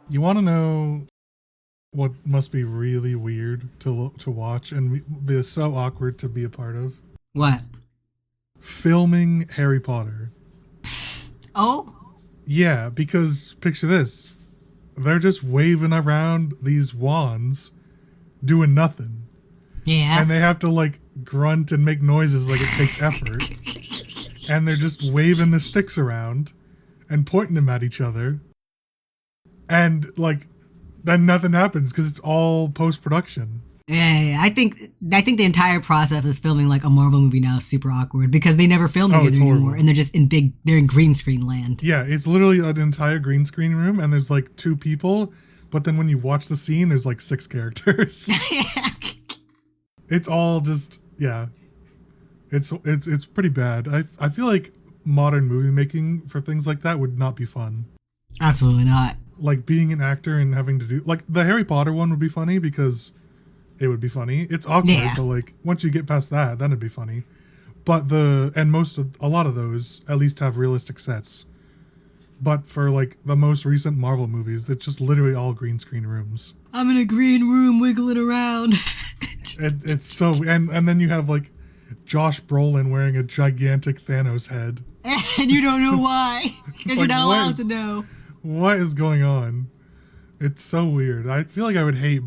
You want to know what must be really weird to watch and be so awkward to be a part of? What? Filming Harry Potter. Oh? Yeah, because picture this. They're just waving around these wands, doing nothing. Yeah. And they have to like grunt and make noises like it takes effort. And they're just waving the sticks around and pointing them at each other. And like, then nothing happens because it's all post-production. Yeah. I think the entire process of filming like a Marvel movie now is super awkward because they never film together anymore, and they're just they're in green screen land. Yeah, it's literally an entire green screen room, and there's like 2 people, but then when you watch the scene, there's like 6 characters. It's all just, yeah. It's pretty bad. I feel like modern movie making for things like that would not be fun. Absolutely not. Like being an actor and having to do, like the Harry Potter one would be funny because it would be funny. It's awkward, but like once you get past that, then it'd be funny. But a lot of those at least have realistic sets. But for like the most recent Marvel movies, it's just literally all green screen rooms. I'm in a green room wiggling around. It's so, and then you have like Josh Brolin wearing a gigantic Thanos head. And you don't know why. Because you're not allowed to know. What is going on? It's so weird. I feel like I would hate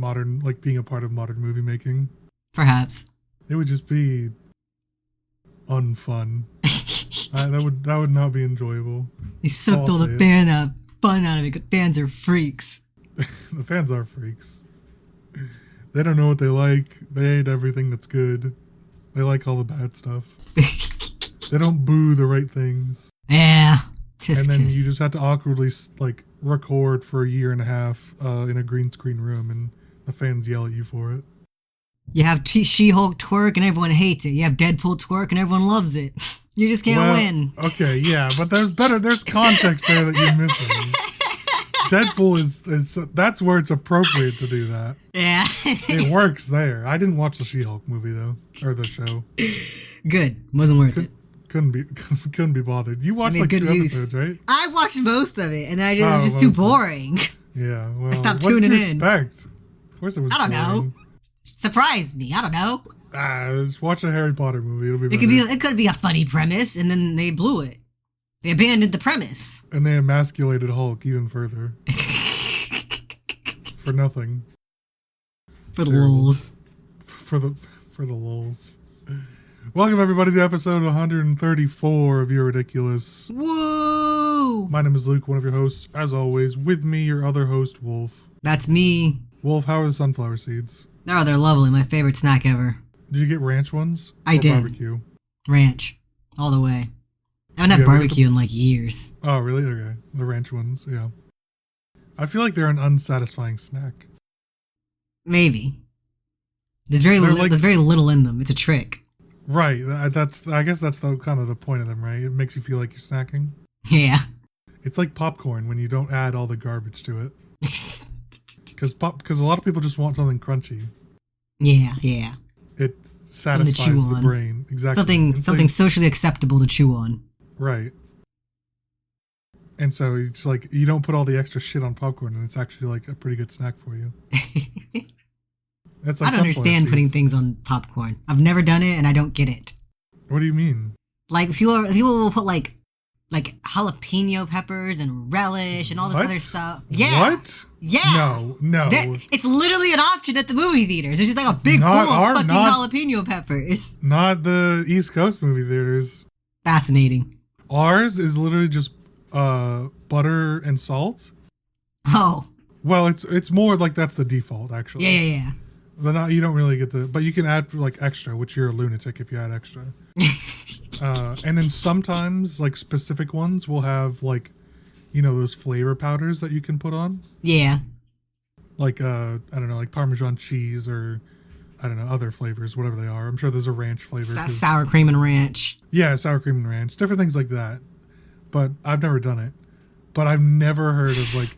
being a part of modern movie making. Perhaps. It would just be unfun. That would not be enjoyable. They sucked all the fun out of it because fans are freaks. The fans are freaks. They don't know what they like. They hate everything that's good. They like all the bad stuff. They don't boo the right things. Yeah. And then you just have to awkwardly like record for a year and a half in a green screen room, and the fans yell at you for it. You have She-Hulk twerk and everyone hates it. You have Deadpool twerk and everyone loves it. You just can't win. Okay, yeah, but there's context there that you're missing. Deadpool is that's where it's appropriate to do that. Yeah. It works there. I didn't watch the She-Hulk movie though, or the show. Good. Wasn't worth it. Couldn't be bothered. You watched like 2 episodes, right? I watched most of it, and it was just too boring. Yeah, well, I stopped tuning in. What did you expect? Of course it was boring. I don't know. Surprised me. I don't know. Just watch a Harry Potter movie. It'll be better. It could be a funny premise, and then they blew it. They abandoned the premise. And they emasculated Hulk even further. For nothing. For the lulz. For the lulz. Welcome everybody to episode 134 of You're Ridiculous. Woo! My name is Luke, one of your hosts. As always, with me, your other host, Wolf. That's me. Wolf, how are the sunflower seeds? Oh, they're lovely. My favorite snack ever. Did you get ranch ones? I did. Barbecue? Ranch. All the way. I haven't had barbecue in like years. Oh, really? Okay. The ranch ones, yeah. I feel like they're an unsatisfying snack. Maybe. There's very little in them. It's a trick. Right. I guess that's kind of the point of them, right? It makes you feel like you're snacking. Yeah. It's like popcorn when you don't add all the garbage to it. Because a lot of people just want something crunchy. Yeah. It satisfies the brain. Exactly. Something socially acceptable to chew on. Right. And so it's like you don't put all the extra shit on popcorn, and it's actually like a pretty good snack for you. That's like I don't understand putting things on popcorn. I've never done it, and I don't get it. What do you mean? Like people will put like jalapeno peppers and relish and all this other stuff. Yeah. What? Yeah. No. It's literally an option at the movie theaters. There's just like a big bowl of fucking jalapeno peppers. Not the East Coast movie theaters. Fascinating. Ours is literally just butter and salt. Oh. Well, it's more like that's the default, actually. Yeah. You don't really get but you can add like extra, which you're a lunatic if you add extra. And then sometimes like specific ones will have like, those flavor powders that you can put on. Yeah. Like, I don't know, like Parmesan cheese or I don't know, other flavors, whatever they are. I'm sure there's a ranch flavor. Sour cream and ranch. Yeah, sour cream and ranch. Different things like that. But I've never done it. But I've never heard of like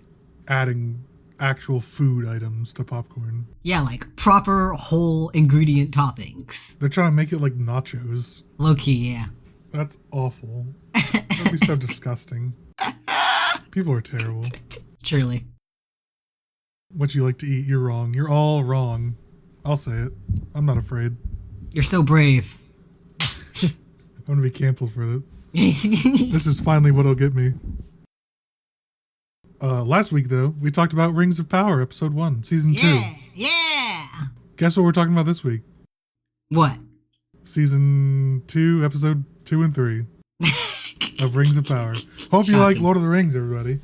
adding actual food items to popcorn. Yeah, like proper whole ingredient toppings. They're trying to make it like nachos. Low key, yeah. That's awful. That'd be so disgusting. People are terrible. Truly. What you like to eat, you're wrong. You're all wrong. I'll say it. I'm not afraid. You're so brave. I'm going to be canceled for it. This is finally what'll get me. Last week, though, we talked about Rings of Power, episode 1, season 2. Yeah! Guess what we're talking about this week? What? Season 2, episode 2 and 3 of Rings of Power. Hope you like Lord of the Rings, everybody.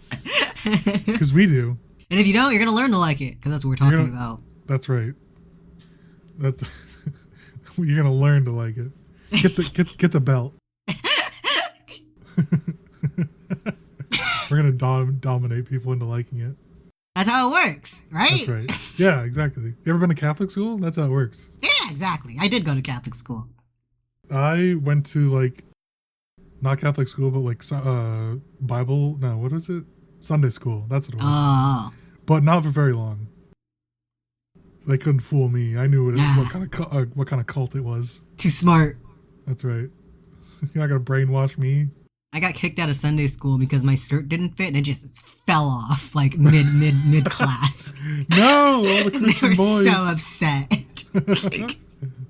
Because we do. And if you don't, you're going to learn to like it, because that's what we're talking about. That's right. You're going to learn to like it. Get the belt. We're going to dominate people into liking it. That's how it works, right? That's right. Yeah, exactly. You ever been to Catholic school? That's how it works. Yeah, exactly. I did go to Catholic school. I went to, like, not Catholic school, but, like, Bible, no, what is it? Sunday school. That's what it was. Oh. But not for very long. They couldn't fool me. I knew what kind of cult it was. Too smart. That's right. You're not going to brainwash me. I got kicked out of Sunday school because my skirt didn't fit and it just fell off like mid class. No, all the Christian they were boys. So upset.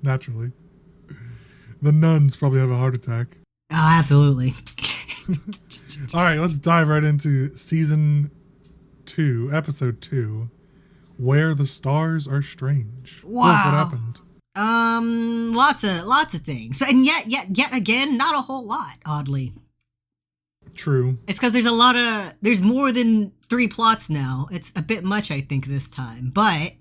Naturally, the nuns probably have a heart attack. Oh, absolutely. All right, let's dive right into season 2, episode 2, Where the Stars Are Strange. Wow. Wolf, what happened? Lots of things, and yet again, not a whole lot. Oddly. True. It's because there's more than 3 plots now. It's a bit much, I think, this time. But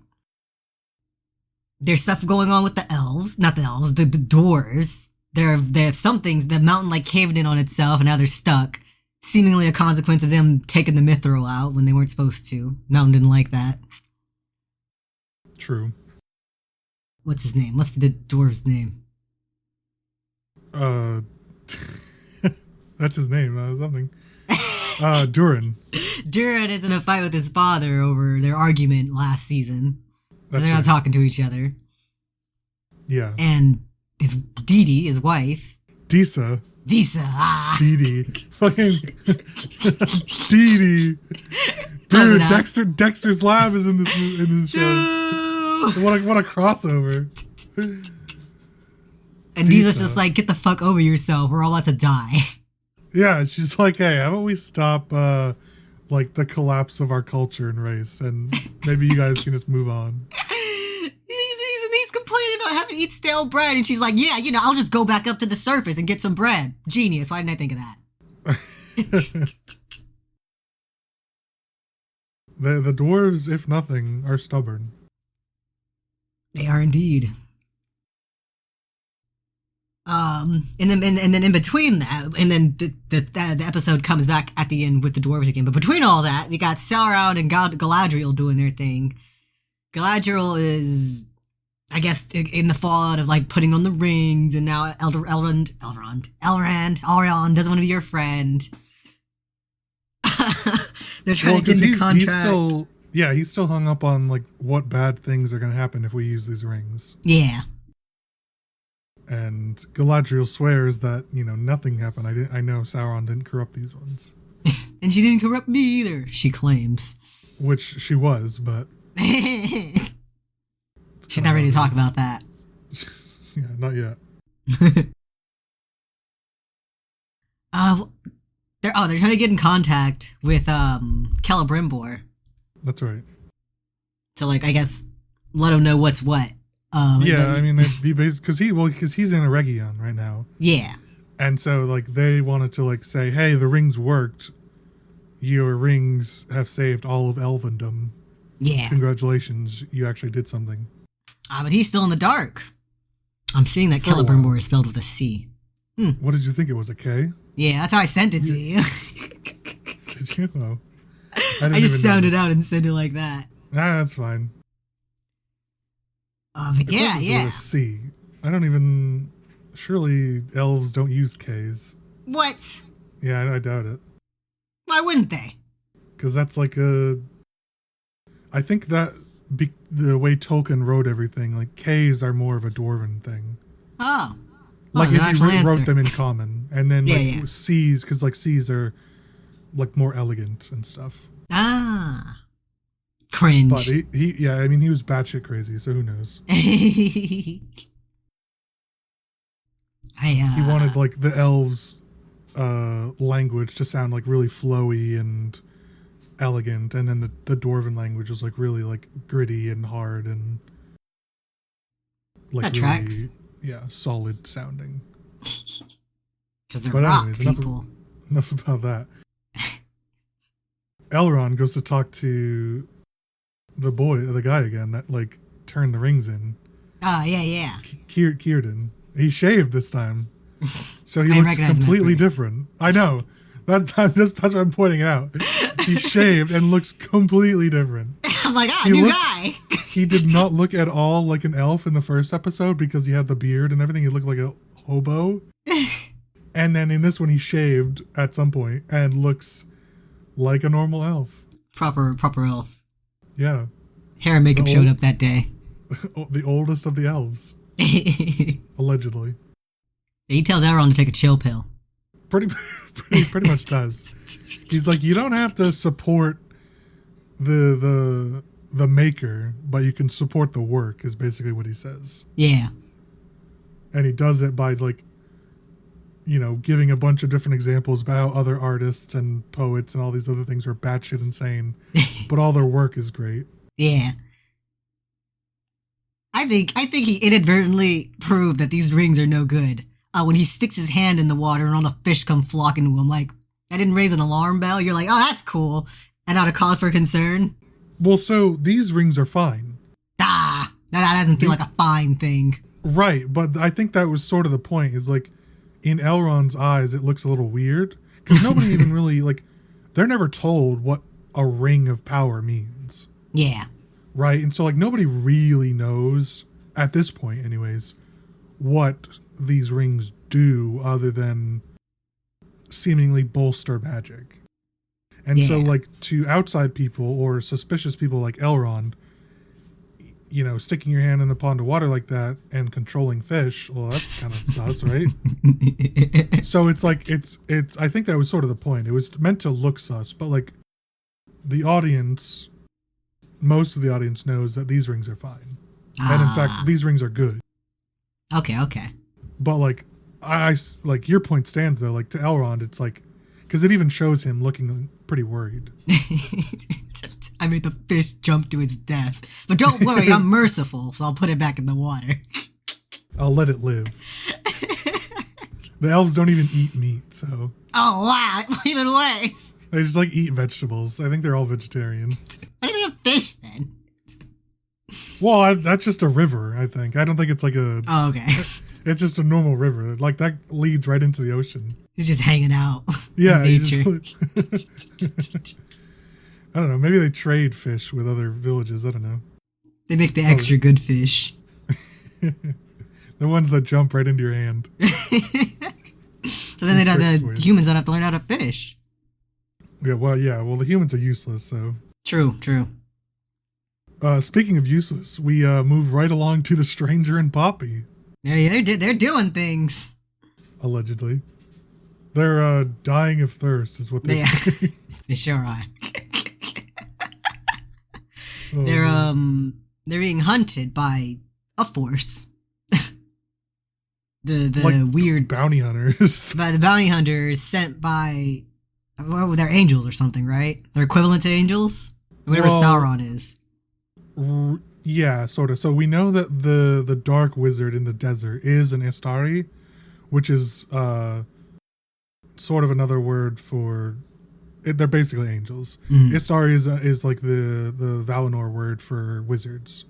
there's stuff going on with the elves. Not the elves, the dwarves. They have some things. The mountain like caved in on itself and now they're stuck. Seemingly a consequence of them taking the mithril out when they weren't supposed to. Mountain didn't like that. True. What's his name? What's the dwarf's name? That's his name. Something. Durin. Durin is in a fight with his father over their argument last season. So they're not talking to each other. Yeah. And his Dee, his wife. Disa. Dee. Fucking Dee. Dude, Dexter's Lab is in this show. No. What a crossover. And Disa's just like, get the fuck over yourself. We're all about to die. Yeah, she's like, hey, how about we stop like the collapse of our culture and race, and maybe you guys can just move on. He's complaining about having to eat stale bread, and she's like, yeah, I'll just go back up to the surface and get some bread. Genius. Why didn't I think of that? The dwarves, if nothing, are stubborn. They are indeed. And then in between that, and then the episode comes back at the end with the dwarves again. But between all that, we got Sauron and Galadriel doing their thing. Galadriel is, I guess, in the fallout of like putting on the rings, and now Elrond doesn't want to be your friend. They're trying to get the contract. He's still hung up on like what bad things are going to happen if we use these rings. Yeah. And Galadriel swears that, nothing happened. I know Sauron didn't corrupt these ones. And she didn't corrupt me either, she claims. Which she was, but... She's not ready to talk about that. Yeah, not yet. They're trying to get in contact with Celebrimbor. That's right. To, like, I guess, let him know what's what. Because he's in Eregion right now. Yeah. And so, like, they wanted to, like, say, hey, the rings worked. Your rings have saved all of Elvendom. Yeah. Congratulations, you actually did something. But he's still in the dark. I'm seeing that Celebrimbor is spelled with a C. What did you think it was, a K? Yeah, that's how I sent it to you. Did you? Oh. I just sounded out and sent it like that. That's fine. But yeah. With a C. I don't even... Surely elves don't use Ks. What? Yeah, I doubt it. Why wouldn't they? Because that's like a... I think that the way Tolkien wrote everything, like K's are more of a dwarven thing. Oh. Like if he wrote answer. them in common, and then Yeah, like yeah. C's, because like C's are like more elegant and stuff. Ah. Cringe. But yeah, I mean, he was batshit crazy, so who knows? He wanted like the elves' language to sound like really flowy and elegant, and then the dwarven language was like really like gritty and hard and like that really, tracks. yeah, solid sounding. Because they're rock people. Enough about that. Elrond goes to talk to the guy again that like turned the rings in. Oh, yeah. Círdan. He shaved this time. So he looks completely different. I know. That's what I'm pointing out. He shaved and looks completely different. I'm like, new guy. He did not look at all like an elf in the first episode because he had the beard and everything. He looked like a hobo. And then in this one, he shaved at some point and looks like a normal elf. Proper elf. Yeah. Hair and makeup showed up that day. The oldest of the elves. Allegedly. He tells Elrond to take a chill pill. Pretty much does. He's like, you don't have to support the maker, but you can support the work, is basically what he says. Yeah. And he does it by like, you know, giving a bunch of different examples about how other artists and poets and all these other things are batshit insane, but all their work is great. Yeah. I think he inadvertently proved that these rings are no good. When he sticks his hand in the water and all the fish come flocking to him, like, that didn't raise an alarm bell. You're like, oh, that's cool. And not a cause for concern. Well, so these rings are fine. That doesn't feel like a fine thing. Right, but I think that was sort of the point, is like, in Elrond's eyes, it looks a little weird. Because nobody even really, like, they're never told what a ring of power means. Yeah. Right, and so, like, nobody really knows, at this point anyways, what these rings do other than seemingly bolster magic. And so, like, to outside people or suspicious people like Elrond, you know, sticking your hand in a pond of water like that and controlling fish, well, that's kind of sus, right? So it's like, it's I think that was sort of the point. It was meant to look sus, but like the audience, most of the audience knows that these rings are fine. And in fact, these rings are good. Okay. But like, I like your point stands though, like to Elrond, it's like, because it even shows him looking pretty worried. I made the fish jump to its death. But don't worry, I'm merciful, so I'll put it back in the water. I'll let it live. The elves don't even eat meat, so. Oh, wow, even worse. They just like eat vegetables. I think they're all vegetarian. Why do they have fish then? Well, that's just a river, I think. I don't think it's like a... Oh, okay. It's just a normal river. Like, that leads right into the ocean. He's just hanging out. Yeah. In nature. I don't know. Maybe they trade fish with other villages. I don't know. They make the extra good fish. The ones that jump right into your hand. So then the humans don't have to learn how to fish. Yeah, well, the humans are useless, so... True. Speaking of useless, we move right along to the stranger and Poppy. Yeah, they're doing things. Allegedly. They're dying of thirst, is what they're saying. They sure are. They're being hunted by a force. the like weird bounty hunters. By the bounty hunters sent by, well, they're angels or something, right? They're equivalent to angels, whatever Sauron is. Yeah, sort of. So we know that the dark wizard in the desert is an Istari, which is sort of another word for. They're basically angels. Istari is like the Valinor word for wizards.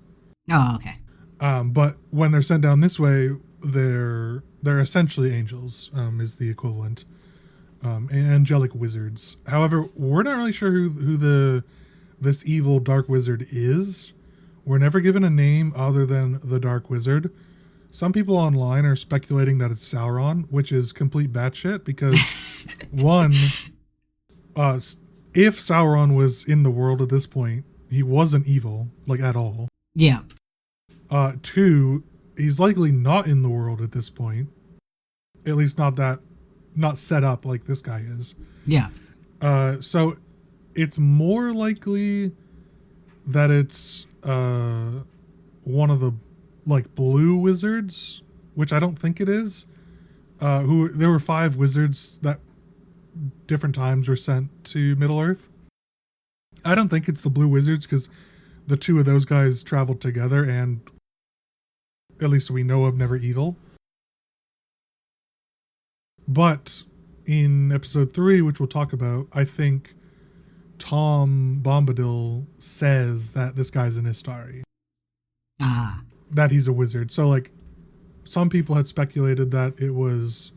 Oh, okay. But when they're sent down this way, they're essentially angels. Is the equivalent. Angelic wizards. However, we're not really sure who this evil dark wizard is. We're never given a name other than the dark wizard. Some people online are speculating that it's Sauron, which is complete batshit because one, if Sauron was in the world at this point, he wasn't evil, like, at all. Yeah. 2, he's likely not in the world at this point. At least not set up like this guy is. Yeah. So it's more likely that it's one of the, like, blue wizards, which I don't think it is. There were 5 wizards that different times were sent to Middle-earth. I don't think it's the blue wizards because the 2 of those guys traveled together and, at least we know of, never evil. But in episode 3, which we'll talk about, I think Tom Bombadil says that this guy's an Istari. That he's a wizard. So, like, some people had speculated that it was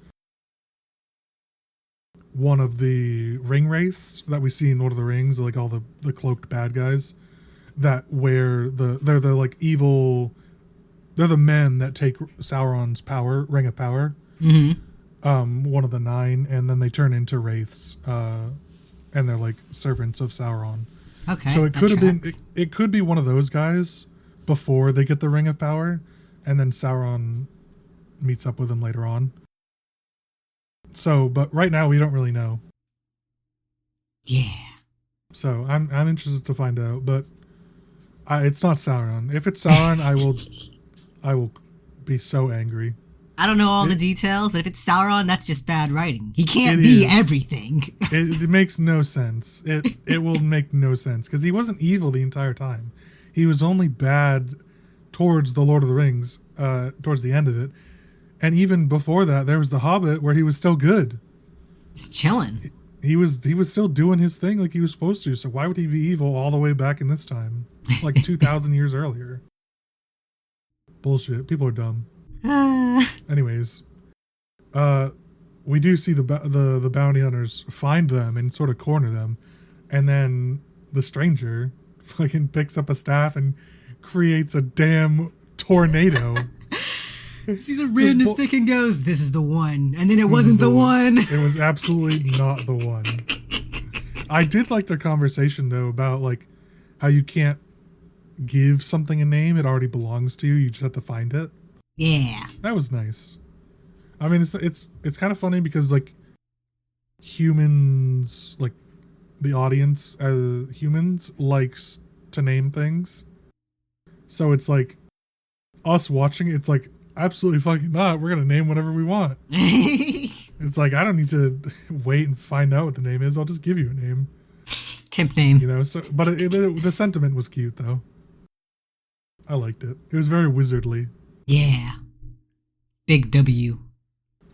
one of the ring wraiths that we see in Lord of the Rings, like all the cloaked bad guys that wear they're the, like, evil, they're the men that take Sauron's power, ring of power. Mm-hmm. One of the 9, and then they turn into wraiths, and they're, like, servants of Sauron. Okay. So it could have been, it could be one of those guys before they get the ring of power, and then Sauron meets up with them later on. So, but right now we don't really know. Yeah. So I'm interested to find out, but it's not Sauron. If it's Sauron, I will be so angry. I don't know all the details, but if it's Sauron, that's just bad writing. He can't be everything. It makes no sense. It will make no sense because he wasn't evil the entire time. He was only bad towards the Lord of the Rings, towards the end of it. And even before that, there was The Hobbit where he was still good. He's chilling. He was still doing his thing like he was supposed to. So why would he be evil all the way back in this time? Like 2,000 years earlier. Bullshit. People are dumb. Anyways, we do see the bounty hunters find them and sort of corner them. And then the stranger fucking picks up a staff and creates a damn tornado. Sees a random stick and goes, "This is the one." And then it wasn't the one. It was absolutely not the one. I did like their conversation, though, about, like, how you can't give something a name. It already belongs to you. You just have to find it. Yeah. That was nice. I mean, it's kind of funny because, like, humans, like, the audience as humans likes to name things. So it's like, us watching it's like, absolutely fucking not. We're going to name whatever we want. It's like, I don't need to wait and find out what the name is. I'll just give you a name. Temp name. You know, so, but the sentiment was cute, though. I liked it. It was very wizardly. Yeah. Big W.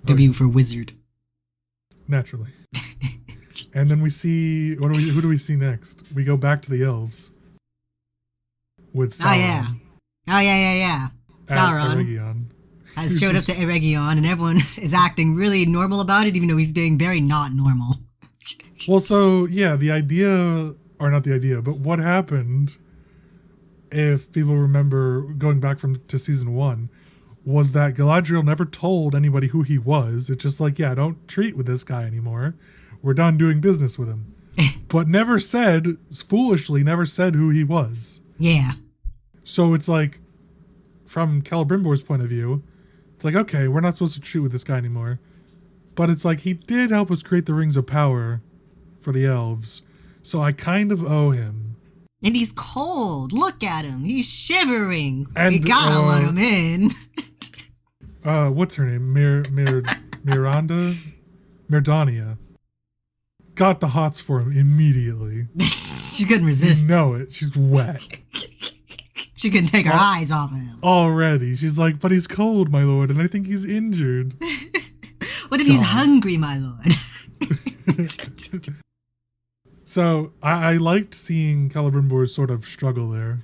W for wizard. Naturally. And then we see, who do we see next? We go back to the elves. With Sauron. Oh, yeah. Sauron has showed up to Eregion, and everyone is acting really normal about it, even though he's being very not normal. Well, so, yeah, not the idea, but what happened, if people remember going back to season 1, was that Galadriel never told anybody who he was. It's just like, yeah, don't treat with this guy anymore. We're done doing business with him. But foolishly never said who he was. Yeah. So it's like, from Celebrimbor's point of view, it's like, okay, we're not supposed to treat with this guy anymore. But it's like, he did help us create the Rings of Power for the elves. So I kind of owe him. And he's cold. Look at him. He's shivering. We gotta let him in. What's her name? Miranda? Mirdania. Got the hots for him immediately. She couldn't resist. You know it. She's wet. She couldn't take her eyes off of him. Already. She's like, but he's cold, my lord, and I think he's injured. What if he's hungry, my lord? So, I liked seeing Celebrimbor sort of struggle there.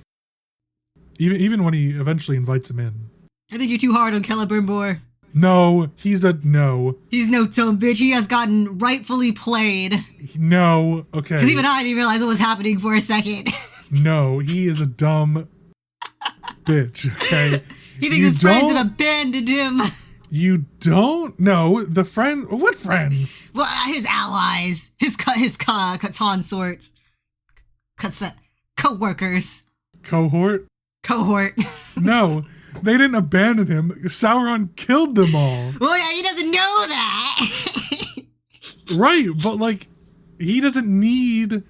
Even when he eventually invites him in. I think you're too hard on Celebrimbor. No, he's no. He's no dumb bitch. He has gotten rightfully played. No, okay. Because even I didn't realize what was happening for a second. No, he is a dumb bitch, okay? He thinks his friends have abandoned him. You don't know the friend. What friends? Well, his allies, his consorts, co-workers. Cohort? Cohort. No, they didn't abandon him. Sauron killed them all. Well, yeah, he doesn't know that. Right, but like, he doesn't need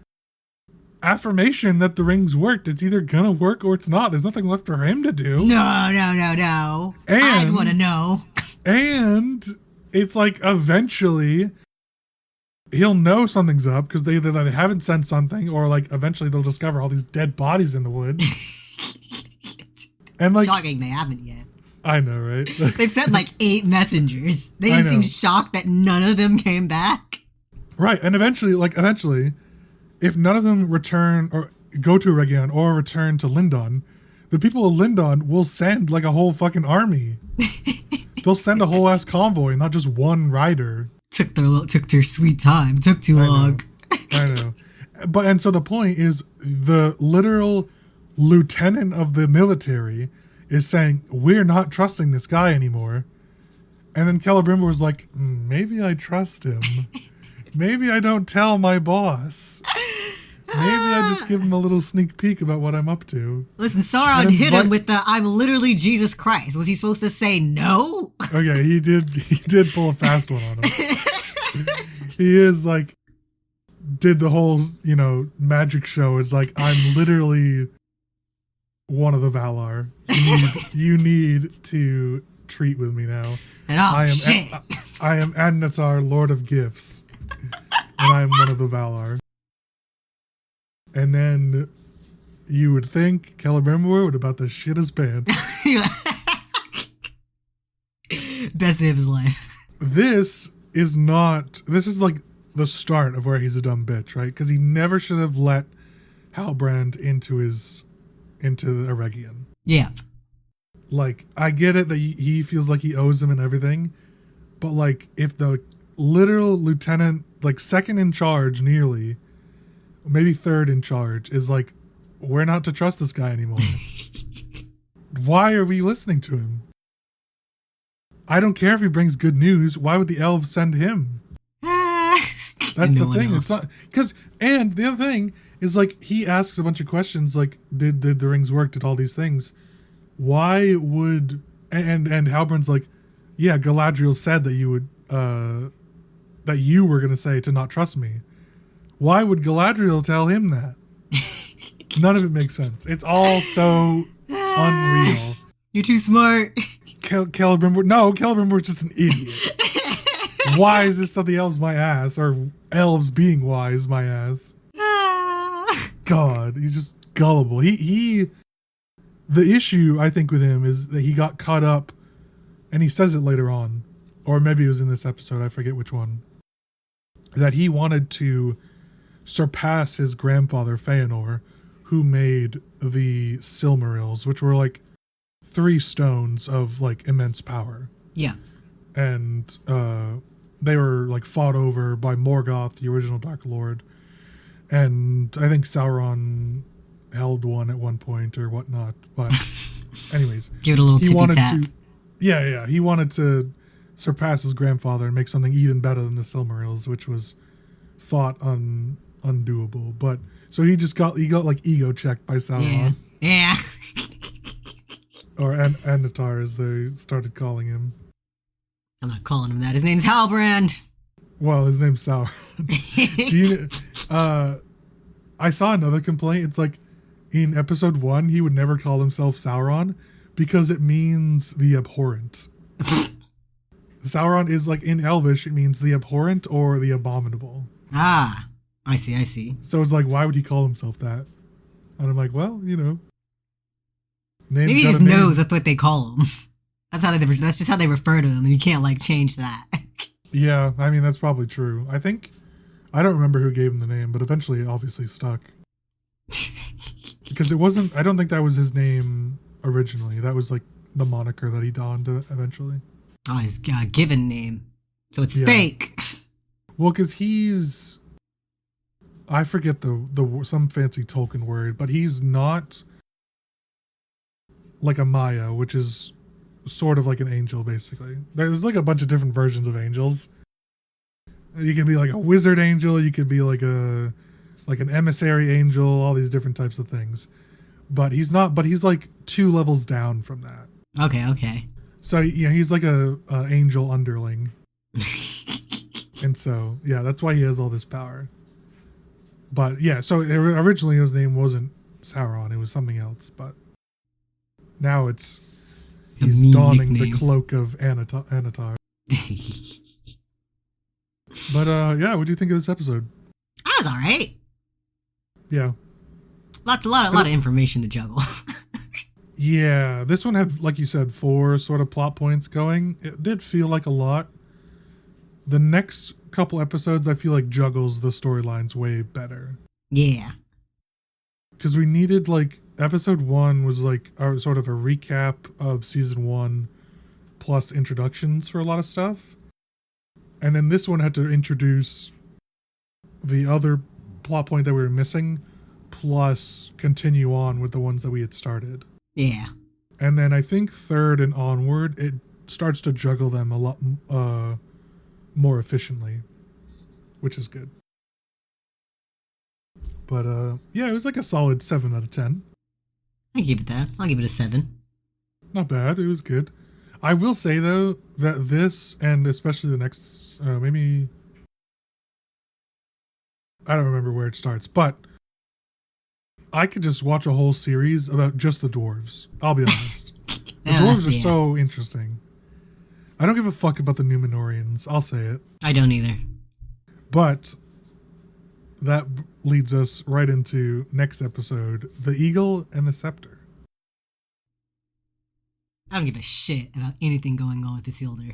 affirmation that the rings worked. It's either gonna work or it's not. There's nothing left for him to do. No. And, I'd want to know. And it's like, eventually he'll know something's up because they haven't sent something, or like eventually they'll discover all these dead bodies in the woods. And like, shocking they haven't yet. I know, right? They've sent like 8 messengers. They didn't seem shocked that none of them came back. Right, and eventually, if none of them return or go to Eregion or return to Lindon, the people of Lindon will send like a whole fucking army. They'll send a whole ass convoy, not just one rider. Took their sweet time. Took too long. I know. And so the point is, the literal lieutenant of the military is saying, we're not trusting this guy anymore. And then Celebrimbor was like, maybe I trust him. Maybe I don't tell my boss. Maybe I just give him a little sneak peek about what I'm up to. Listen, Sauron hit him with the "I'm literally Jesus Christ." Was he supposed to say no? Okay, he did pull a fast one on him. He is like, did the whole, magic show. It's like, I'm literally one of the Valar. You need to treat with me now. And shit. I am Adnatar, Lord of Gifts. And I am one of the Valar. And then you would think Celebrimbor would about to shit his pants. Best day of his life. This is like the start of where he's a dumb bitch, right? Because he never should have let Halbrand into Eregion. Yeah. Like, I get it that he feels like he owes him and everything, but like, if the literal lieutenant, like second in charge nearly, maybe third in charge, is like, we're not to trust this guy anymore. Why are we listening to him? I don't care if he brings good news. Why would the elves send him? That's the thing. It's not and the other thing is, like, he asks a bunch of questions like, did the rings work? Did all these things? Why would and Halbrand's like, yeah, Galadriel said that you would that you were gonna say to not trust me. Why would Galadriel tell him that? None of it makes sense. It's all so unreal. You're too smart. Celebrimbor's just an idiot. Why is this of the elves my ass? Or elves being wise my ass? God, he's just gullible. The issue, I think, with him is that he got caught up, and he says it later on, or maybe it was in this episode, I forget which one, that he wanted to surpass his grandfather Feanor, who made the Silmarils, which were like 3 stones of like immense power. Yeah. And they were like fought over by Morgoth, the original Dark Lord. And I think Sauron held one at one point or whatnot. But anyways. Give it a little tippy tap. Yeah. He wanted to surpass his grandfather and make something even better than the Silmarils, which was thought undoable. But so he got like ego checked by Sauron. Yeah. Or Annatar, as they started calling him. I'm not calling him that. His name's Halbrand. Well, his name's Sauron. I saw another complaint. It's like, in episode 1, he would never call himself Sauron because it means the abhorrent. Sauron is like, in Elvish, it means the abhorrent or the abominable. Ah, I see. So it's like, why would he call himself that? And I'm like, well, maybe he just knows that's what they call him. That's just how they refer to him, and you can't like change that. Yeah, I mean, that's probably true. I don't remember who gave him the name, but eventually it obviously stuck. Because I don't think that was his name originally. That was like the moniker that he donned eventually. Oh, his given name. So it's fake. Well, because I forget the some fancy Tolkien word, but he's not like a Maya, which is sort of like an angel, basically. There's like a bunch of different versions of angels. You can be like a wizard angel, you could be like a like an emissary angel, all these different types of things. But he's not. But he's like 2 levels down from that. Okay. So he's like a angel underling, and so that's why he has all this power. But so originally his name wasn't Sauron; it was something else. But now he's donning the cloak of Anatar. But what do you think of this episode? That was all right. Yeah, a lot of information to juggle. Yeah, this one had, like you said, 4 sort of plot points going. It did feel like a lot. The next couple episodes, I feel like juggles the storylines way better. Yeah. Because we needed, like, episode 1 was like sort of a recap of season 1 plus introductions for a lot of stuff. And then this one had to introduce the other plot point that we were missing, plus continue on with the ones that we had started. Yeah. And then I think 3rd and onward, it starts to juggle them a lot more efficiently, which is good. But it was like a solid 7 out of 10. I give it that. I'll give it a 7. Not bad. It was good. I will say, though, that this, and especially the next, maybe, I don't remember where it starts, but I could just watch a whole series about just the dwarves. I'll be honest. The dwarves are so interesting. I don't give a fuck about the Numenorians. I'll say it. I don't either. But that leads us right into next episode, The Eagle and the Scepter. I don't give a shit about anything going on with Isildur.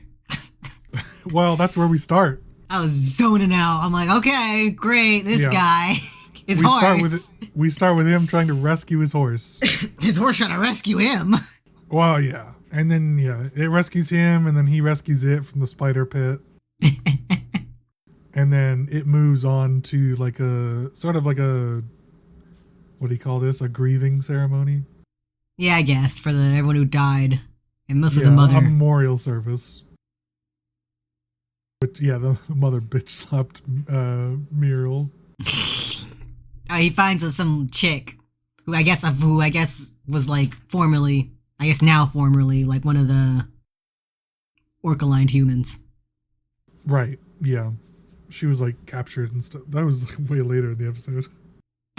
Well, that's where we start. I was zoning out. I'm like, okay, great, this guy. His horse. We start with him trying to rescue his horse. His horse trying to rescue him. Well, yeah. And then, it rescues him, and then he rescues it from the spider pit. And then it moves on to like a, sort of like a, what do you call this? A grieving ceremony? Yeah, I guess, for everyone who died. And most of the mother. A memorial service. But the mother bitch slapped Muriel. He finds some chick who I guess was like formerly like one of the orc-aligned humans. Right. Yeah. She was like captured and stuff. That was like, way later in the episode.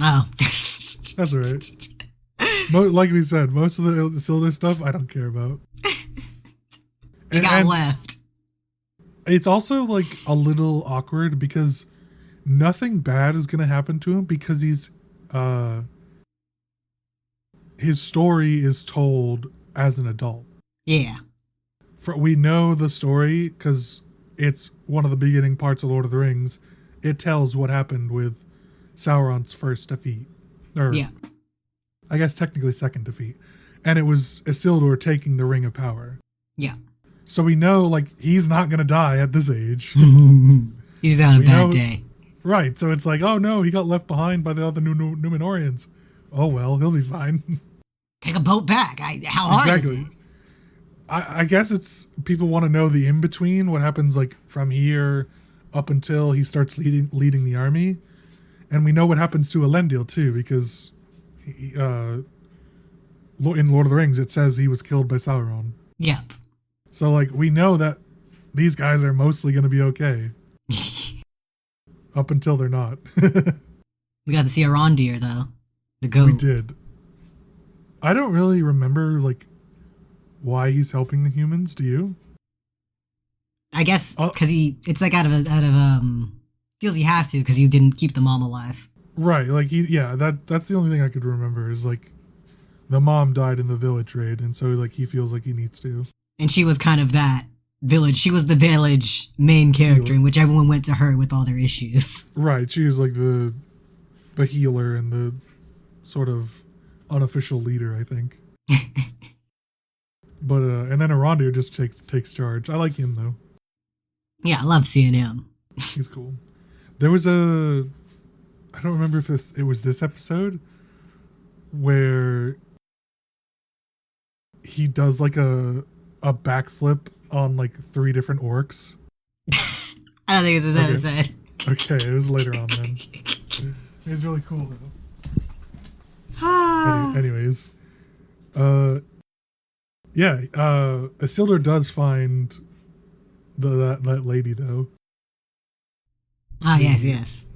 Oh. That's all right. Like we said, most of the Isildur stuff I don't care about. He got left. It's also like a little awkward because nothing bad is going to happen to him because his story is told as an adult. Yeah. We know the story because it's one of the beginning parts of Lord of the Rings. It tells what happened with Sauron's first defeat. I guess technically second defeat. And it was Isildur taking the Ring of Power. Yeah. So we know, like, he's not going to die at this age. He's on a bad day. Right. So it's like, oh no, he got left behind by the other Numenorians. Oh well, he'll be fine. Take a boat back. How hard is it? I guess it's people want to know the in-between, what happens like from here up until he starts leading the army. And we know what happens to Elendil too, because in Lord of the Rings it says he was killed by Sauron. Yep. So like we know that these guys are mostly going to be okay. Up until they're not. We got to see Arondir though. The goat. We did. I don't really remember like why he's helping the humans. Do you? I guess because it's like out of feels he has to because he didn't keep the mom alive. Right, like that's the only thing I could remember is like the mom died in the village raid, and so like he feels like he needs to. And she was kind of that village. She was the village main character in which everyone went to her with all their issues. Right, she was like the healer and the sort of unofficial leader, I think. But and then Arondir just takes charge. I like him though. Yeah, I love seeing him. He's cool. There was I don't remember if it was this episode where he does like a backflip on like 3 different orcs. I don't think it's this episode. Okay, it was later on then. It was really cool though. Anyways, yeah, Isildur does find that lady though. Oh yes.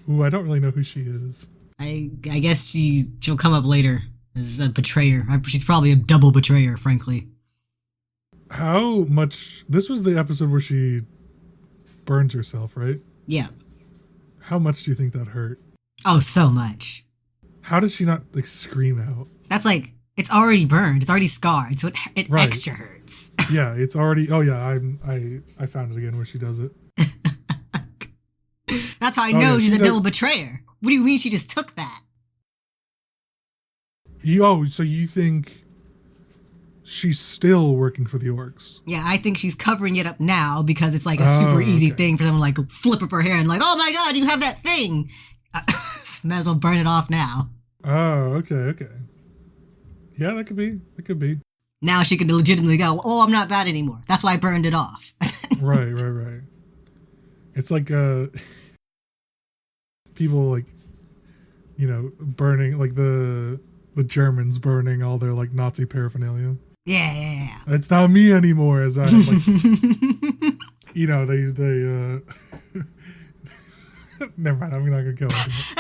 Ooh, I don't really know who she is. I guess she'll come up later as a betrayer. She's probably a double betrayer, frankly. How much? This was the episode where she burns herself, right? Yeah. How much do you think that hurt? Oh, so much. How did she not like scream out? That's like, it's already burned. It's already scarred, so it right. extra hurts. Yeah, it's already. Oh yeah, I found it again where she does it. That's how I know she's a double betrayer. What do you mean she just took that? So you think she's still working for the orcs? Yeah, I think she's covering it up now because it's like a super easy thing for someone to like flip up her hair and like, oh my god, you have that thing. Might as well burn it off now. Oh, okay. Yeah, that could be. Now she can legitimately go, oh, I'm not that anymore. That's why I burned it off. Right. It's like people like, burning, like the Germans burning all their like Nazi paraphernalia. Yeah. It's not me anymore, as I like, they never mind, I'm not gonna go into it.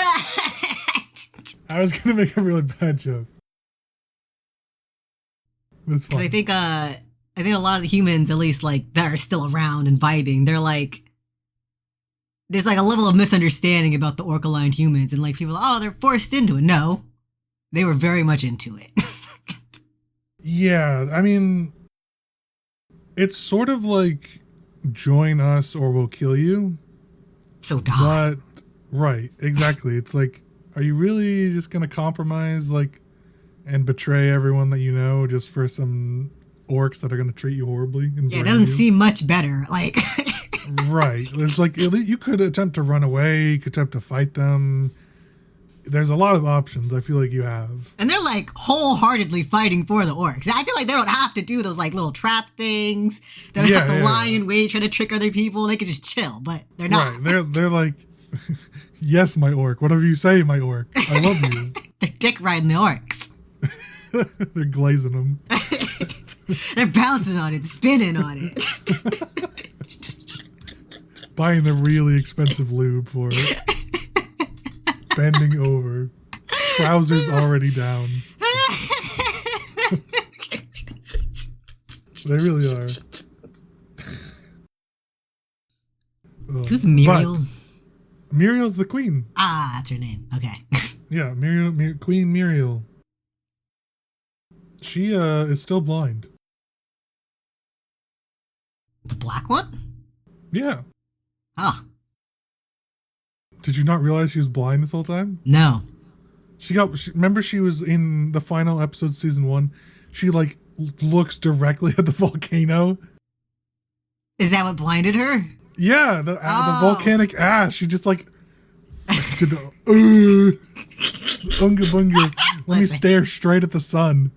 I was gonna make a really bad joke. It's fine. I think a lot of the humans, at least like that are still around and vibing, they're like, there's like a level of misunderstanding about the orc-aligned humans, and like people, they're forced into it. No, they were very much into it. Yeah, I mean, it's sort of like join us or we'll kill you. So die. But right, exactly. It's like, are you really just gonna compromise like and betray everyone that you know just for some orcs that are gonna treat you horribly? Yeah, it doesn't seem much better. Like. Right. There's like, you could attempt to run away, you could attempt to fight them. There's a lot of options I feel like you have. And they're like wholeheartedly fighting for the orcs. I feel like they don't have to do those like little trap things. They don't have to lie in wait, try to trick other people. They could just chill, but they're not. Right. They're like, yes, my orc. Whatever you say, my orc. I love you. They're dick riding the orcs. They're glazing them. They're bouncing on it, spinning on it. Buying the really expensive lube for it. Bending over. Trousers already down. They really are. Who's Muriel? Muriel's the queen. Ah, that's her name. Okay. Yeah, Queen Muriel. She is still blind. The black one? Yeah. Huh. Did you not realize she was blind this whole time? No. Remember she was in the final episode of season 1? She like looks directly at the volcano. Is that what blinded her? Yeah, the volcanic ash. She just like bunga bunga. Let me stare straight at the sun.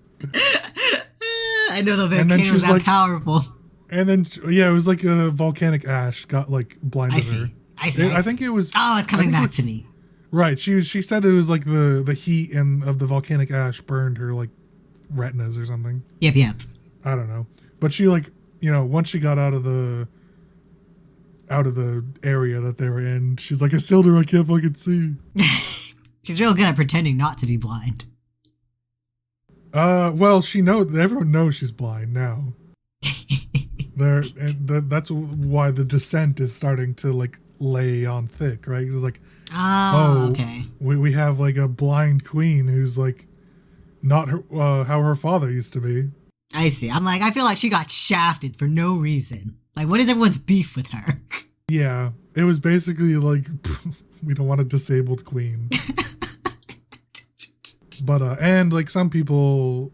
I know the volcano was that like, powerful. And then it was like a volcanic ash got like blinded her. I see. I think it was. Oh, it's coming back to me. Right. She said it was like the heat of the volcanic ash burned her like retinas or something. Yep. I don't know, but she like once she got out of the area that they were in, she's like, Isildur, I can't fucking see. She's real good at pretending not to be blind. Well, everyone knows she's blind now. That's why the descent is starting to like lay on thick, right? It's like, okay. We have like a blind queen who's like not her, how her father used to be. I see. I'm like, I feel like she got shafted for no reason. Like, what is everyone's beef with her? Yeah, it was basically like, we don't want a disabled queen. But and like some people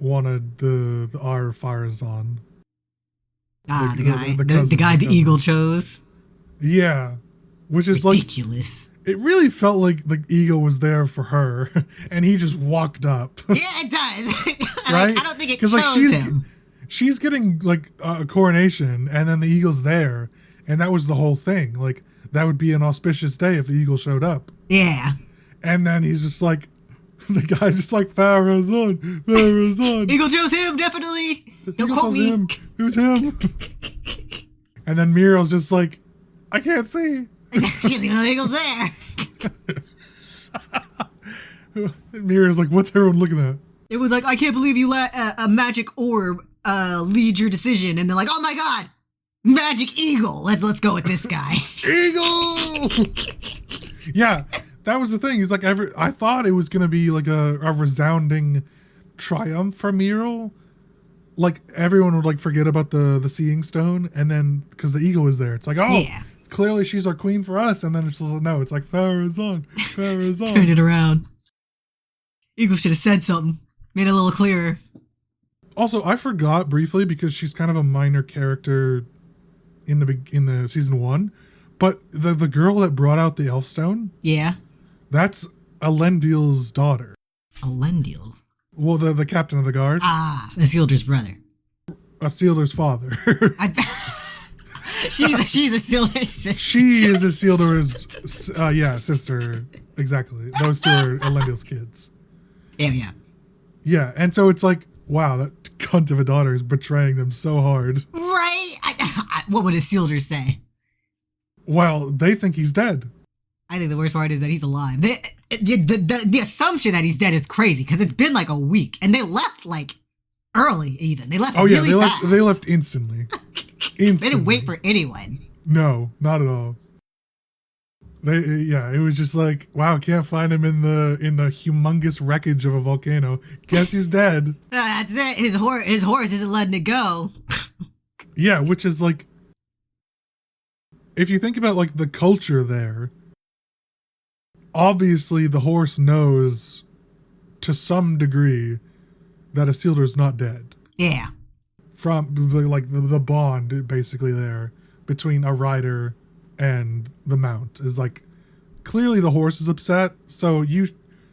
wanted the Farazan. The guy the eagle chose. Yeah, which is ridiculous. Like, it really felt like the eagle was there for her, and he just walked up. Yeah, it does. Right? Like, I don't think it chose him. She's getting like a coronation, and then the eagle's there, and that was the whole thing. Like that would be an auspicious day if the eagle showed up. Yeah. And then he's just like, the guy's just like, Farazan, Farazan. Eagle chose him, definitely. Don't quote me. It was him. And then Muriel's just like, I can't see. She doesn't even know the eagle's there. Muriel's like, what's everyone looking at? It was like, I can't believe you let a magic orb lead your decision. And they're like, oh my god, magic eagle. Let's go with this guy. Eagle! Yeah, that was the thing. He's like, I thought it was going to be like a resounding triumph for Muriel. Like, everyone would like forget about the seeing stone. And then, because the eagle is there, it's like, oh, yeah. Clearly she's our queen for us. And then it's like, no, it's like, Farazan, Farazan. Turned it around. Eagle should have said something. Made it a little clearer. Also, I forgot briefly because she's kind of a minor character in the season 1, but the girl that brought out the Elfstone, yeah, that's Elendil's daughter. Elendil? Well, the captain of the guard. Ah, Isildur's brother. Isildur's father. She's Isildur's sister. She is Isildur's sister. Exactly. Those two are Elendil's kids. Yeah. Yeah, and so it's like, wow, that cunt of a daughter is betraying them so hard. Right? What would Isildur say? Well, they think he's dead. I think the worst part is that he's alive. The assumption that he's dead is crazy, because it's been like a week, and they left like early even. They left really fast. They left instantly. They didn't wait for anyone. No, not at all. It was just like, wow, can't find him in the humongous wreckage of a volcano. Guess he's dead. That's it. His horse isn't letting it go. Yeah, which is like, if you think about like the culture there, obviously the horse knows to some degree that Isildur's not dead. Yeah. From like the bond basically there between a rider and the mount is like, clearly the horse is upset, so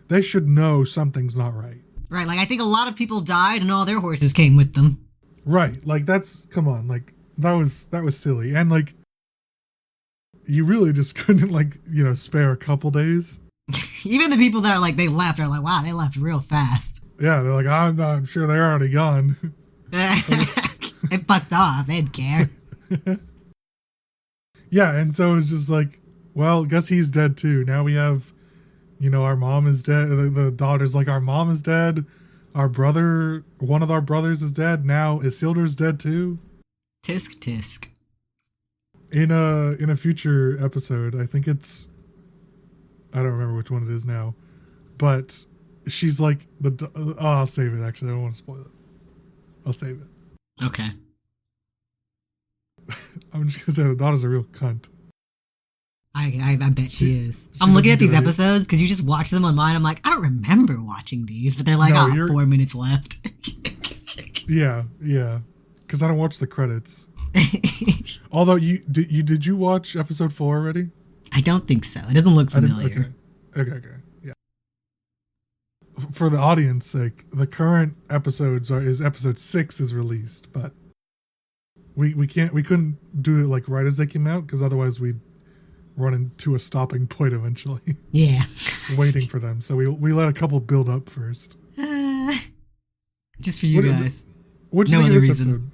they should know something's not right. Right, like I think a lot of people died and all their horses came with them. Right, like come on, like that was silly. And like, you really just couldn't like, spare a couple days. Even the people that are like, they left are like, wow, they left real fast. Yeah, they're like, I'm sure they're already gone. They fucked off, they didn't care. Yeah, and so it's just like, well, guess he's dead too. Now we have, our mom is dead. The daughter's like, our mom is dead. Our brother, one of our brothers is dead. Now Isildur's dead too. Tisk tisk. In a future episode, I think it's, I don't remember which one it is now, but she's like, I'll save it actually. I don't want to spoil it. I'll save it. Okay. I'm just gonna say the daughter's a real cunt. I bet she is. I'm looking at these episodes because you just watch them on mine. I'm like, I don't remember watching these, but they're like, 4 minutes left. Yeah. Because I don't watch the credits. Although did you watch episode 4 already? I don't think so. It doesn't look familiar. Okay. Yeah. For the audience sake, the current episodes is episode 6 is released, but we couldn't do it like right as they came out because otherwise we'd run into a stopping point eventually. Yeah. Waiting for them. So we let a couple build up first. Just for you guys. What'd you think of this episode?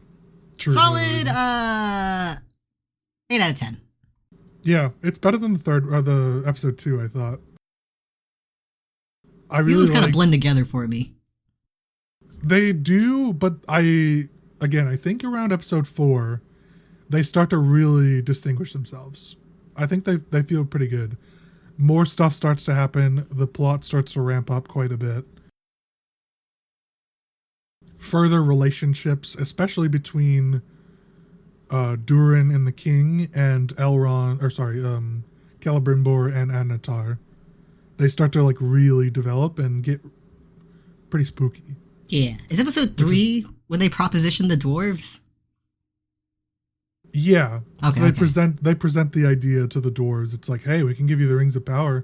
True, solid 8 out of 10. Yeah, it's better than the episode 2, I thought. These kind of blend together for me. They do, but I think around episode 4, they start to really distinguish themselves. I think they feel pretty good. More stuff starts to happen. The plot starts to ramp up quite a bit. Further relationships, especially between Durin and the King and Celebrimbor and Anatar. They start to like really develop and get pretty spooky. Yeah. Is episode 3 when they proposition the dwarves? Yeah. Okay, so they present the idea to the dwarves. It's like, hey, we can give you the rings of power.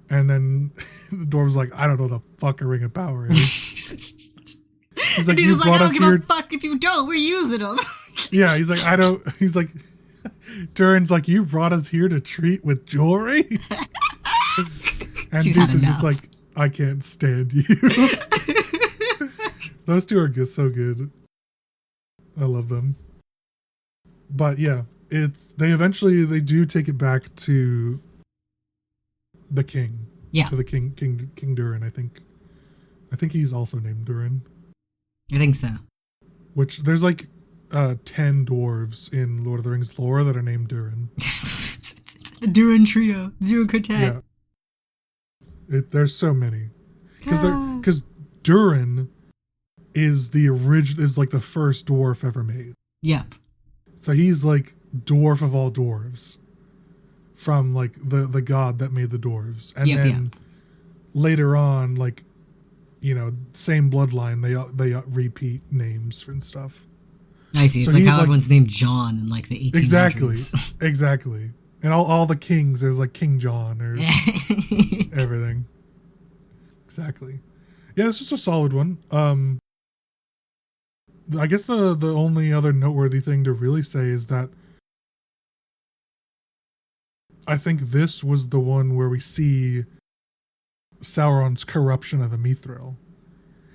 And then the dwarves like, I don't know the fuck a ring of power is. He's like, I don't give a fuck if you don't. We're using them. Yeah, he's like, Durin's like, you brought us here to treat with jewelry? And Zeus is just like, I can't stand you. Those two are just so good. I love them. But yeah, they do take it back to the king. Yeah. To the King Durin, I think. I think he's also named Durin. I think so. Which there's like 10 dwarves in Lord of the Rings lore that are named Durin. The Durin trio, Durin quartet. Yeah. There's so many. Because Durin is like the first dwarf ever made. Yep. So he's like dwarf of all dwarves. From like the god that made the dwarves. And then later on, like, you know, same bloodline, they repeat names and stuff. I see. It's so like how everyone's named John in like the 1800s. Exactly. And all the kings, there's like King John or everything. Exactly. Yeah, it's just a solid one. I guess the only other noteworthy thing to really say is that I think this was the one where we see Sauron's corruption of the Mithril.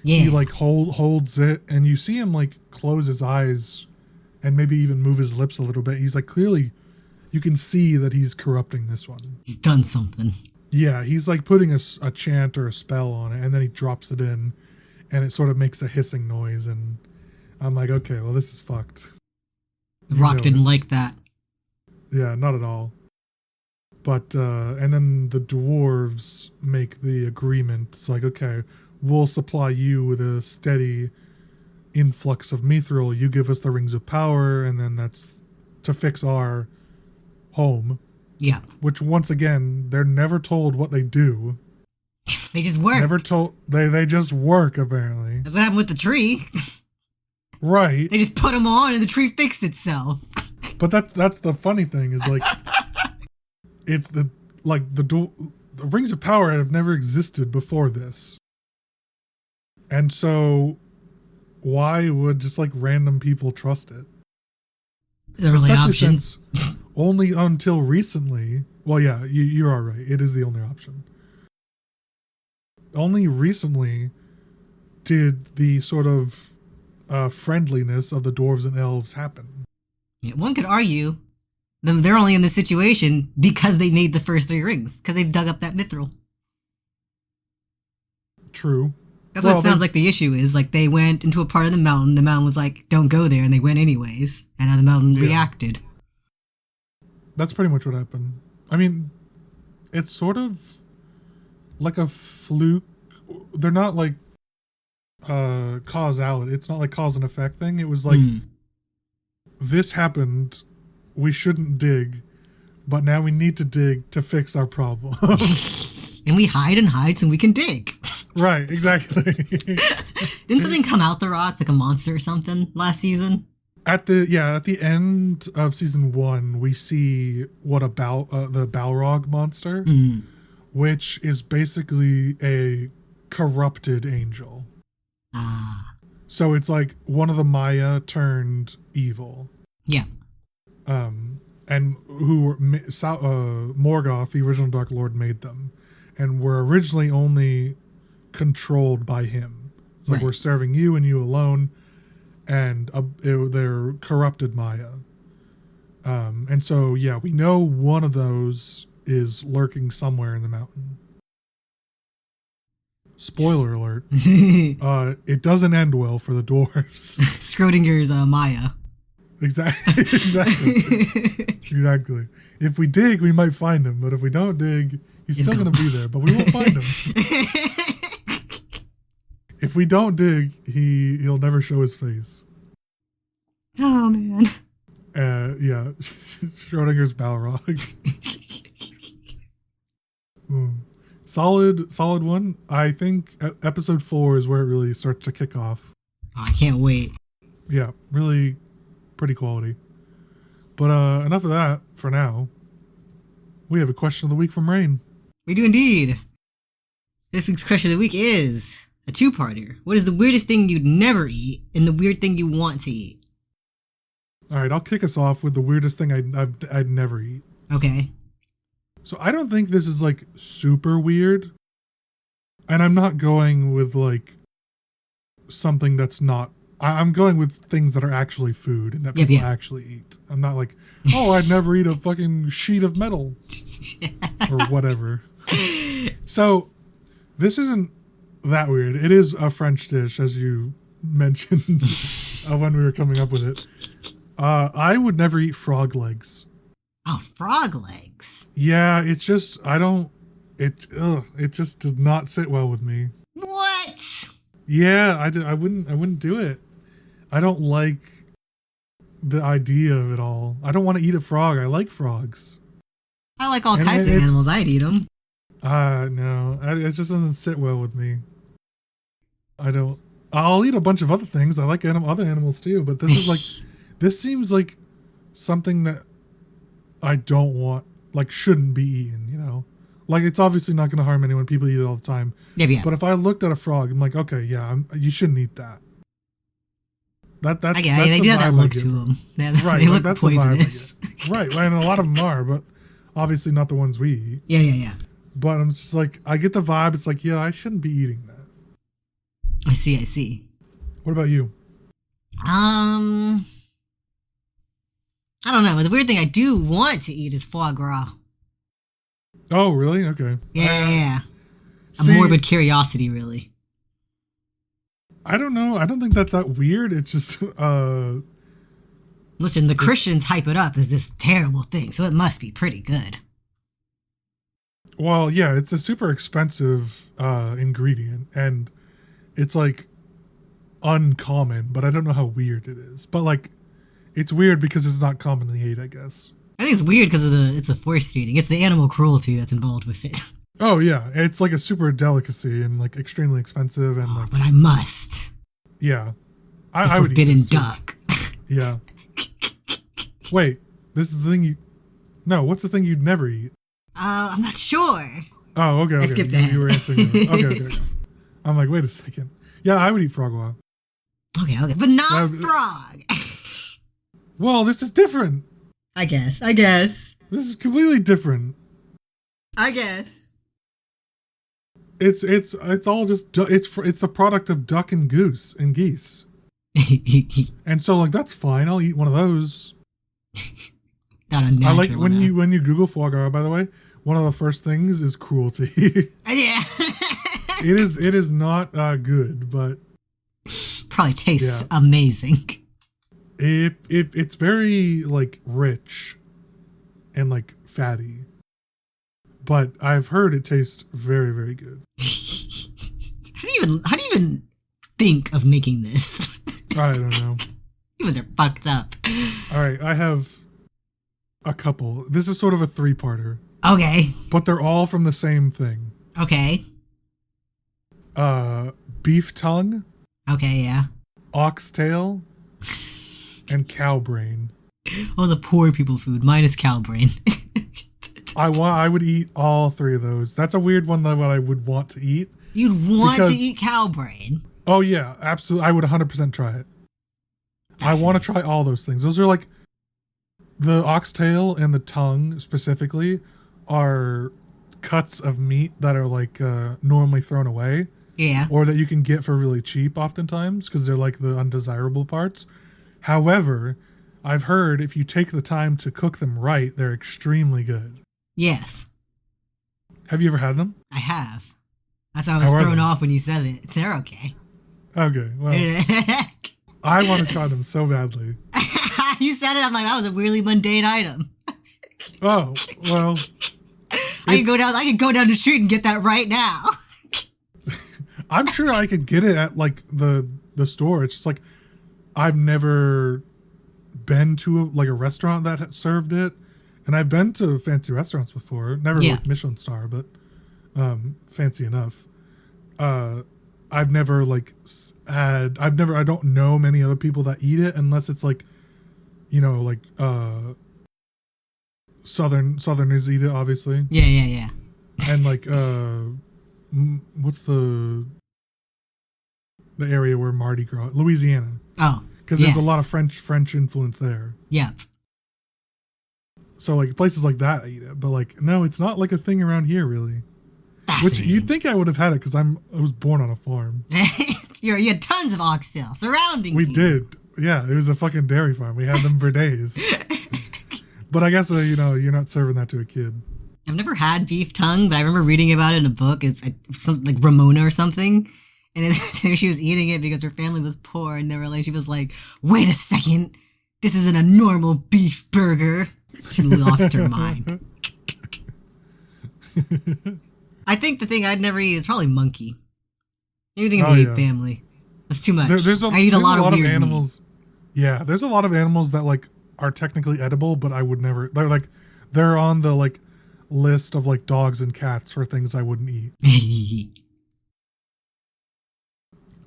Yeah. He like holds it, and you see him like close his eyes and maybe even move his lips a little bit. He's like, clearly you can see that he's corrupting this one. He's done something. Yeah, he's like putting a chant or a spell on it, and then he drops it in, and it sort of makes a hissing noise, and I'm like, okay, well, this is fucked. Rock didn't like that. Yeah, not at all. But, and then the dwarves make the agreement. It's like, okay, we'll supply you with a steady influx of mithril. You give us the rings of power, and then that's to fix our home. Yeah. Which, once again, they're never told what they do. They just work. Never told. They just work, apparently. That's what happened with the tree. Right. They just put them on, and the tree fixed itself. But that's the funny thing is, like, it's the rings of power have never existed before this. And so why would just like random people trust it? The only Especially option. Since only until recently, well, yeah, you are right. It is the only option. Only recently did the sort of friendliness of the dwarves and elves happen. Yeah, one could argue they're only in this situation because they made the first 3 rings, because they've dug up that mithril. True. That's what it sounds like the issue is. Like, they went into a part of the mountain was like, don't go there, and they went anyways, and now the mountain reacted. That's pretty much what happened. I mean, it's sort of like a fluke. They're not like causality. It's not like cause and effect thing. It was like, this happened, we shouldn't dig, but now we need to dig to fix our problem. And we hide so we can dig. Right, exactly. Didn't something come out the rocks, like a monster or something, last season? At the end of season 1, we see what the Balrog monster, which is basically a corrupted angel. Ah. So it's like one of the Maya turned evil. Yeah. And who Morgoth, the original Dark Lord, made them, and were originally only controlled by him. It's like, we're serving you and you alone, and they're corrupted Maya. And so, yeah, we know one of those is lurking somewhere in the mountain. Spoiler alert. It doesn't end well for the dwarves. Schrodinger's Maya. Exactly. If we dig, we might find him, but if we don't dig, he's still going to be there, but we won't find him. If we don't dig, he'll never show his face. Oh, man. Yeah. Schrodinger's Balrog. Solid one. I think episode 4 is where it really starts to kick off. Oh, I can't wait. Yeah, really pretty quality. But enough of that for now. We have a question of the week from Rain. We do indeed. This week's question of the week is a 2-parter. What is the weirdest thing you'd never eat and the weird thing you want to eat? All right, I'll kick us off with the weirdest thing I'd never eat. Okay. So I don't think this is like super weird, and I'm not going with like something that's not. I'm going with things that are actually food and that people actually eat. I'm not like, oh, I'd never eat a fucking sheet of metal or whatever. So this isn't that weird. It is a French dish, as you mentioned when we were coming up with it. I would never eat frog legs. Oh, frog legs. Yeah, it's just it just does not sit well with me. What? Yeah, I wouldn't do it. I don't like the idea of it all. I don't want to eat a frog. I like frogs. I like all kinds of animals. I'd eat them. No, it just doesn't sit well with me. I'll eat a bunch of other things. I like other animals too, but this is like, this seems like something that I don't want, like shouldn't be eaten, you know? Like it's obviously not going to harm anyone. People eat it all the time. Yeah. But if I looked at a frog, I'm like, okay, yeah, you shouldn't eat that. That's they do have that look to them. Right, they look that's poisonous. The vibe I get. Right, and a lot of them are, but obviously not the ones we eat. Yeah. But I'm just like, I get the vibe. It's like, yeah, I shouldn't be eating that. I see. What about you? I don't know. The weird thing I do want to eat is foie gras. Oh, really? Okay. Yeah. A morbid curiosity, really. I don't know. I don't think that's that weird. It's just, Listen, the Christians hype it up as this terrible thing, so it must be pretty good. Well, yeah, it's a super expensive ingredient, and it's like uncommon, but I don't know how weird it is. But like, it's weird because it's not commonly ate, I guess. I think it's weird because it's the force feeding. It's the animal cruelty that's involved with it. Oh yeah, it's like a super delicacy and like extremely expensive and like. But I must. Yeah, I would eat forbidden duck. Yeah. Wait, this is the thing you. No, what's the thing you'd never eat? I'm not sure. Oh, okay. I skipped ahead. You were answering. Okay. I'm like, wait a second. Yeah, I would eat frog legs. Okay, but not frog. Well, this is different. I guess. This is completely different. I guess. It's all just it's the product of duck and goose and geese. And so like that's fine. I'll eat one of those. Not a natural. I like when you Google foie gras, by the way, one of the first things is cruelty. Yeah. It is not good, but probably tastes amazing. If it's very like rich and like fatty. But I've heard it tastes very, very good. How do you even think of making this? I don't know. You guys are fucked up. All right, I have a couple. This is sort of a three-parter. Okay. But they're all from the same thing. Okay. Beef tongue. Okay, yeah. Oxtail. And cow brain. Oh, the poor people food. Minus cow brain. I would eat all three of those. That's a weird one that I would want to eat. You'd want to eat cow brain? Oh yeah, absolutely. I would 100% try it. I want to try all those things. Those are like the oxtail and the tongue specifically are cuts of meat that are like normally thrown away. Yeah. Or that you can get for really cheap oftentimes because they're like the undesirable parts. However, I've heard if you take the time to cook them right, they're extremely good. Yes. Have you ever had them? I have. That's why I was thrown off when you said it. They're okay. Okay, well, I want to try them so badly. You said it, I'm like, that was a really mundane item. Oh, well. I could go down the street and get that right now. I'm sure I could get it at like the store. It's just like I've never been to a restaurant that served it. And I've been to fancy restaurants before. Never like Michelin star, but fancy enough. I don't know many other people that eat it unless it's like, you know, like Southerners eat it, obviously. Yeah. And like, what's the area where Mardi Gras? Louisiana. Oh. because there's a lot of French influence there. Yep. So like places like that, I eat it, but like no, it's not like a thing around here really. Which you'd think I would have had it because I was born on a farm. You had tons of oxtail surrounding. We did, yeah. It was a fucking dairy farm. We had them for days. But I guess you're not serving that to a kid. I've never had beef tongue, but I remember reading about it in a book. It's something like Ramona or something. And she was eating it because her family was poor, and she was like, "Wait a second, this isn't a normal beef burger." She lost her mind. I think the thing I'd never eat is probably monkey. Anything in the ape family. That's too much. I eat a lot of weird animals. Meat. Yeah, there's a lot of animals that like are technically edible, but I would never. They're on the like list of like dogs and cats for things I wouldn't eat.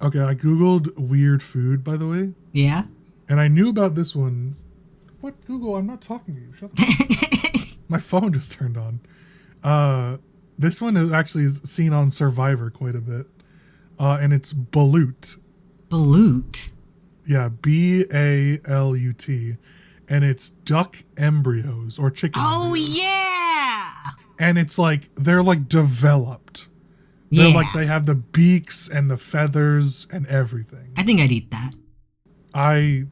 Okay, I googled weird food, by the way. Yeah. And I knew about this one. What, Google? I'm not talking to you. Shut the fuck up. My phone just turned on. This one is actually seen on Survivor quite a bit. And it's balut. Balut? Yeah, Balut. And it's duck embryos or chicken embryos. Yeah! And it's like, they're like developed. They're like, they have the beaks and the feathers and everything. I think I'd eat that. I'm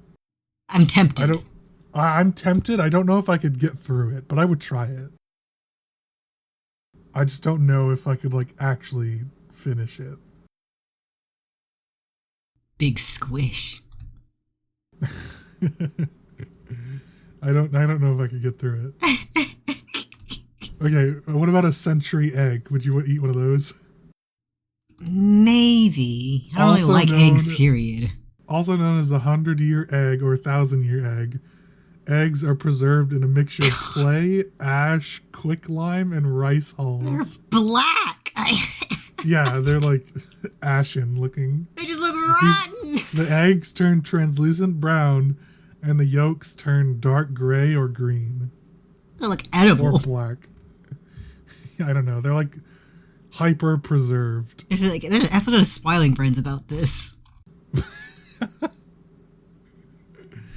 tempted. I'm tempted. I don't know if I could get through it, but I would try it. I just don't know if I could like actually finish it. Big squish. I don't know if I could get through it. Okay, what about a century egg? Would you eat one of those? Maybe. I don't really like eggs, period. Also known as the 100-year egg or 1,000-year egg. Eggs are preserved in a mixture of clay, ash, quicklime, and rice hulls. They're black. Yeah, they're like ashen looking. They just look rotten. The eggs turn translucent brown, and the yolks turn dark gray or green. They look edible. Or black. I don't know. They're like hyper preserved. There's an episode of Smiling Friends about this.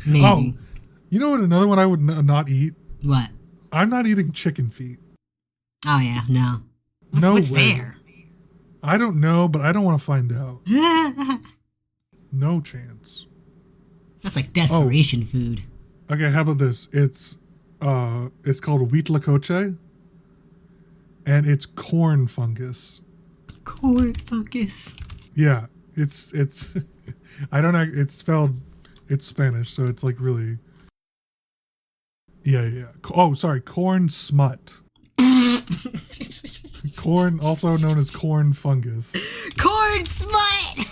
Maybe. Oh, you know what? Another one I would not eat. What? I'm not eating chicken feet. Oh yeah, no. What's there? I don't know, but I don't want to find out. No chance. That's like desperation food. Okay, how about this? It's called huitlacoche, and it's corn fungus. Corn fungus. Yeah, it's I don't know. It's Spanish, so it's like really. Yeah. Oh, sorry, corn smut. Corn, also known as corn fungus. Corn smut.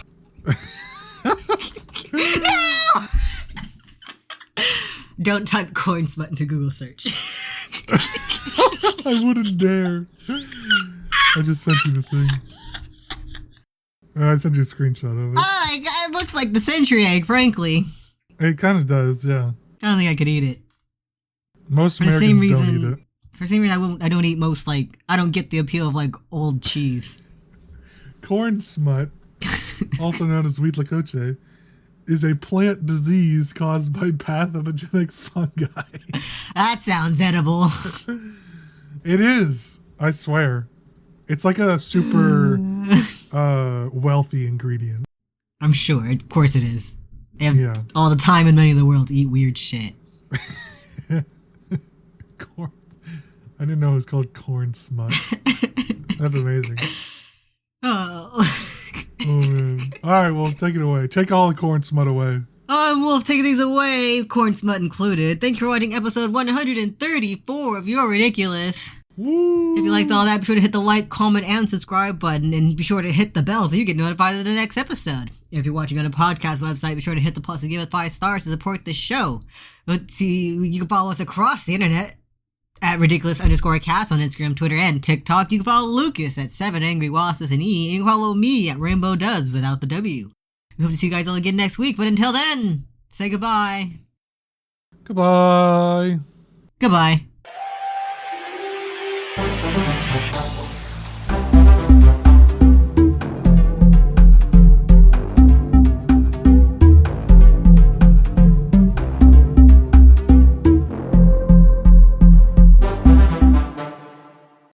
No! Don't type corn smut into Google search. I wouldn't dare. I just sent you the thing. I sent you a screenshot of it. Oh my god, it looks like the century egg, frankly. It kind of does, yeah. I don't think I could eat it. Most Americans don't eat it. For the same reason I don't eat most, like, I don't get the appeal of, like, old cheese. Corn smut, also known as huitlacoche, is a plant disease caused by pathogenic fungi. That sounds edible. It is, I swear. It's like a super wealthy ingredient. I'm sure. Of course it is. They have all the time and money in the world to eat weird shit. Corn. I didn't know it was called corn smut. That's amazing. Oh. Oh, man. All right, well, take it away. Take all the corn smut away. I'm Wolf, taking these away, corn smut included. Thank you for watching episode 134 of You're Ridiculous. Woo. If you liked all that, be sure to hit the like, comment, and subscribe button, and be sure to hit the bell so you get notified of the next episode. If you're watching on a podcast website, be sure to hit the plus and give it 5 stars to support the show. Let's see, you can follow us across the internet at ridiculous_cast on Instagram, Twitter, and TikTok. You can follow Lucas at 7angrywass with an E, and you can follow me at Rainbow Does without the W. We hope to see you guys all again next week, but until then, say goodbye. Goodbye. Goodbye.